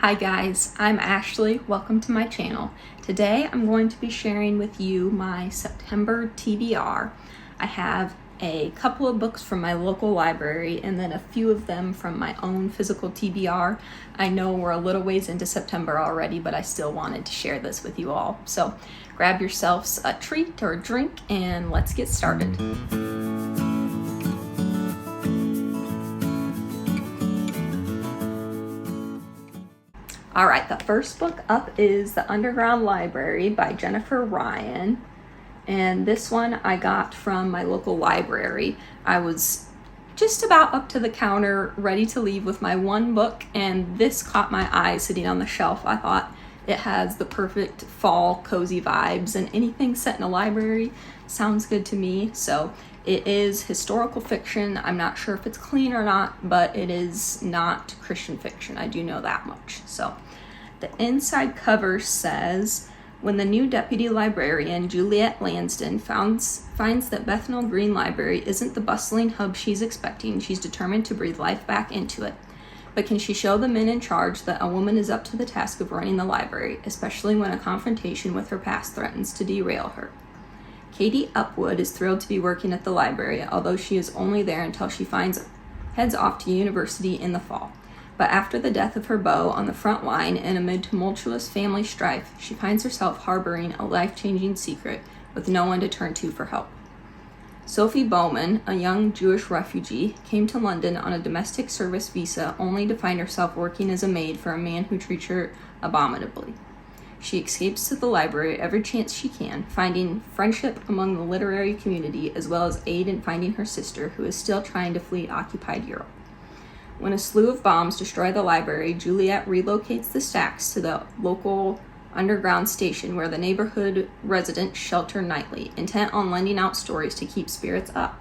Hi guys, I'm Ashley. Welcome to my channel. Today I'm going to be sharing with you my September TBR. I have a couple of books from my local library and then a few of them from my own physical TBR. I know we're a little ways into September already, but I still wanted to share this with you all. So grab yourselves a treat or a drink and let's get started. All right, the first book up is The Underground Library by Jennifer Ryan. And this one I got from my local library. I was just about up to the counter, ready to leave with my one book, and this caught my eye sitting on the shelf. I thought it has the perfect fall cozy vibes, and anything set in a library sounds good to me. So it is historical fiction. I'm not sure if it's clean or not, but it is not Christian fiction. I do know that much. So the inside cover says, when the new deputy librarian, Juliet Lansden, finds that Bethnal Green Library isn't the bustling hub she's expecting, she's determined to breathe life back into it. But can she show the men in charge that a woman is up to the task of running the library, especially when a confrontation with her past threatens to derail her? Katie Upwood is thrilled to be working at the library, although she is only there until she heads off to university in the fall. But after the death of her beau on the front line and amid tumultuous family strife, she finds herself harboring a life-changing secret with no one to turn to for help. Sophie Bowman, a young Jewish refugee, came to London on a domestic service visa only to find herself working as a maid for a man who treats her abominably. She escapes to the library every chance she can, finding friendship among the literary community as well as aid in finding her sister, who is still trying to flee occupied Europe. When a slew of bombs destroy the library, Juliet relocates the stacks to the local underground station where the neighborhood residents shelter nightly, intent on lending out stories to keep spirits up.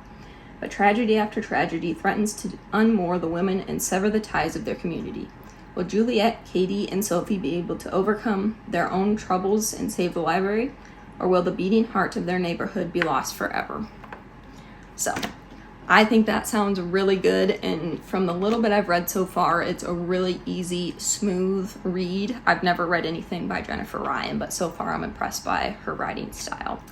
But tragedy after tragedy threatens to unmoor the women and sever the ties of their community. Will Juliet, Katie, and Sophie be able to overcome their own troubles and save the library, or will the beating heart of their neighborhood be lost forever? So, I think that sounds really good, and from the little bit I've read so far, it's a really easy, smooth read. I've never read anything by Jennifer Ryan, but so far I'm impressed by her writing style.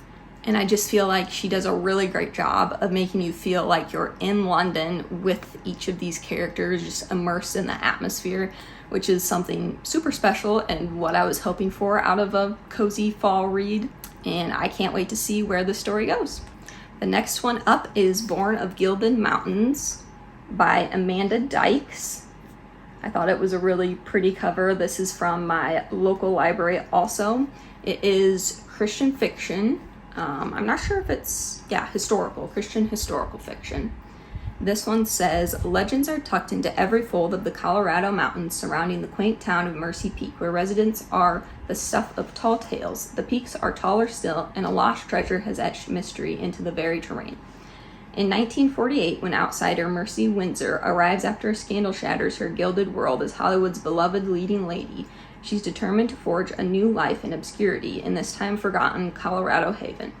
And I just feel like she does a really great job of making you feel like you're in London with each of these characters, just immersed in the atmosphere, which is something super special and what I was hoping for out of a cozy fall read. And I can't wait to see where the story goes. The next one up is Born of Gilded Mountains by Amanda Dykes. I thought it was a really pretty cover. This is from my local library also. It is Christian fiction. I'm not sure if it's, Christian historical fiction. This one says, legends are tucked into every fold of the Colorado mountains surrounding the quaint town of Mercy Peak, where residents are the stuff of tall tales. The peaks are taller still, and a lost treasure has etched mystery into the very terrain. In 1948, when outsider Mercy Windsor arrives after a scandal shatters her gilded world as Hollywood's beloved leading lady, she's determined to forge a new life in obscurity in this time-forgotten Colorado haven.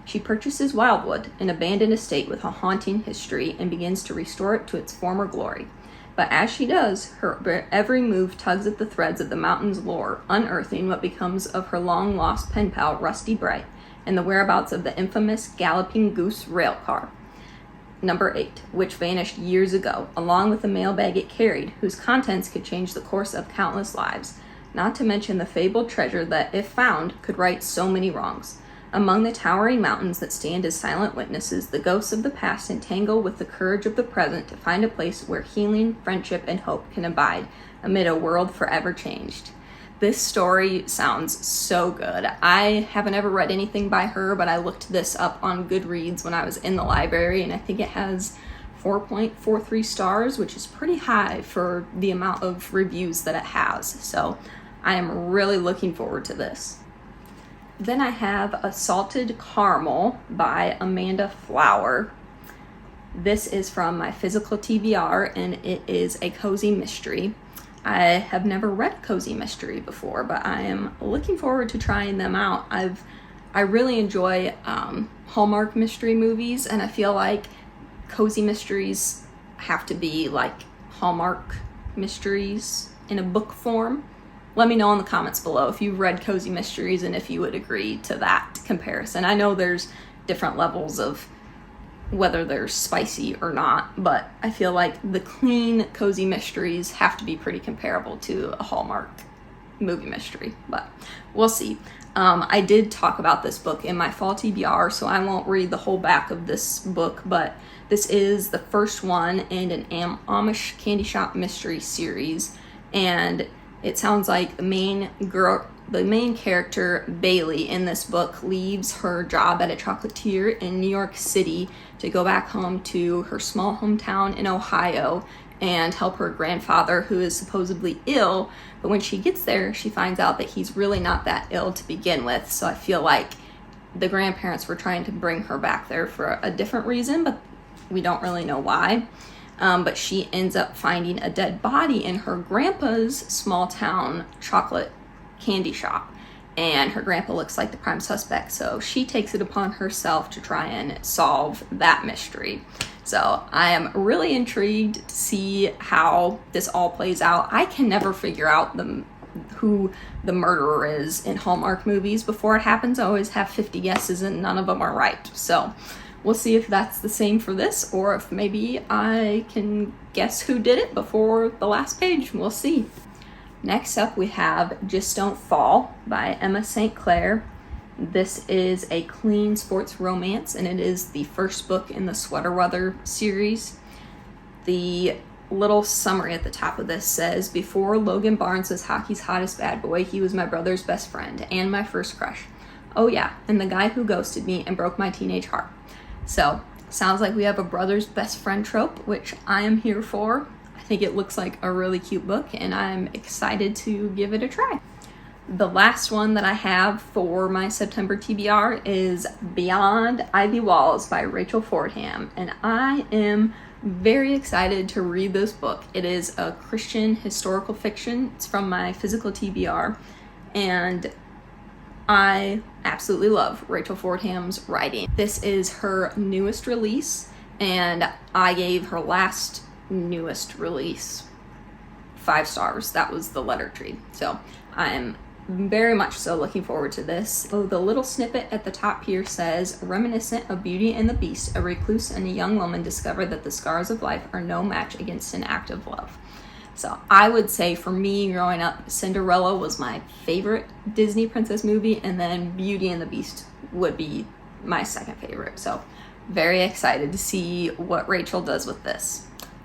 She purchases Wildwood, an abandoned estate with a haunting history, and begins to restore it to its former glory. But as she does, her every move tugs at the threads of the mountain's lore, unearthing what becomes of her long-lost pen pal Rusty Bright and the whereabouts of the infamous Galloping Goose rail car. Number 8, which vanished years ago, along with the mailbag it carried, whose contents could change the course of countless lives, not to mention the fabled treasure that, if found, could right so many wrongs. Among the towering mountains that stand as silent witnesses, the ghosts of the past entangle with the courage of the present to find a place where healing, friendship, and hope can abide amid a world forever changed. This story sounds so good. I haven't ever read anything by her, but I looked this up on Goodreads when I was in the library, and I think it has 4.43 stars, which is pretty high for the amount of reviews that it has. So I am really looking forward to this. Then I have A Salted Caramel by Amanda Flower. This is from my physical TBR, and it is a cozy mystery. I have never read a cozy mystery before, but I am looking forward to trying them out. I really enjoy Hallmark mystery movies, and I feel like cozy mysteries have to be like Hallmark mysteries, in a book form? Let me know in the comments below if you've read cozy mysteries and if you would agree to that comparison. I know there's different levels of whether they're spicy or not, but I feel like the clean cozy mysteries have to be pretty comparable to a Hallmark movie mystery, but we'll see. I did talk about this book in my fall TBR, so I won't read the whole back of this book, but this is the first one in an Amish candy shop mystery series, and it sounds like the main character, Bailey, in this book leaves her job at a chocolatier in New York City to go back home to her small hometown in Ohio and help her grandfather, who is supposedly ill. But when she gets there, she finds out that he's really not that ill to begin with. So I feel like the grandparents were trying to bring her back there for a different reason, but we don't really know why. But she ends up finding a dead body in her grandpa's small town chocolate candy shop, and her grandpa looks like the prime suspect, so she takes it upon herself to try and solve that mystery. So I am really intrigued to see how this all plays out. I can never figure out who the murderer is in Hallmark movies before it happens. I always have 50 guesses and none of them are right. So we'll see if that's the same for this, or if maybe I can guess who did it before the last page. We'll see. Next up, we have Just Don't Fall by Emma St. Clair. This is a clean sports romance, and it is the first book in the Sweater Weather series. The little summary at the top of this says, "Before Logan Barnes was hockey's hottest bad boy, he was my brother's best friend and my first crush. Oh yeah, and the guy who ghosted me and broke my teenage heart." So, sounds like we have a brother's best friend trope, which I am here for. I think it looks like a really cute book, and I'm excited to give it a try. The last one that I have for my September TBR is Beyond Ivy Walls by Rachel Fordham, and I am very excited to read this book. It is a Christian historical fiction. It's from my physical TBR, and I absolutely love Rachel Fordham's writing. This is her newest release, and I gave her last newest release 5 stars. That was The Letter Tree. So I'm very much so looking forward to this. Oh, the little snippet at the top here says, "Reminiscent of Beauty and the Beast, a recluse and a young woman discover that the scars of life are no match against an act of love." So I would say for me growing up, Cinderella was my favorite Disney princess movie, and then Beauty and the Beast would be my second favorite. So very excited to see what Rachel does with this.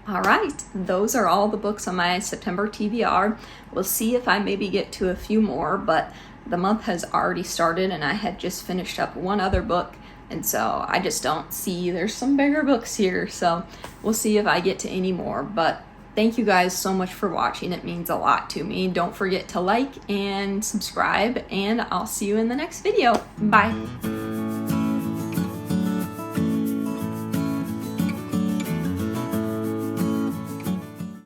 All right, those are all the books on my September TBR. We'll see if I maybe get to a few more, but the month has already started and I had just finished up one other book, and so I just don't see, there's some bigger books here, so we'll see if I get to any more. But thank you guys so much for watching. It means a lot to me. Don't forget to like and subscribe, and I'll see you in the next video. Bye.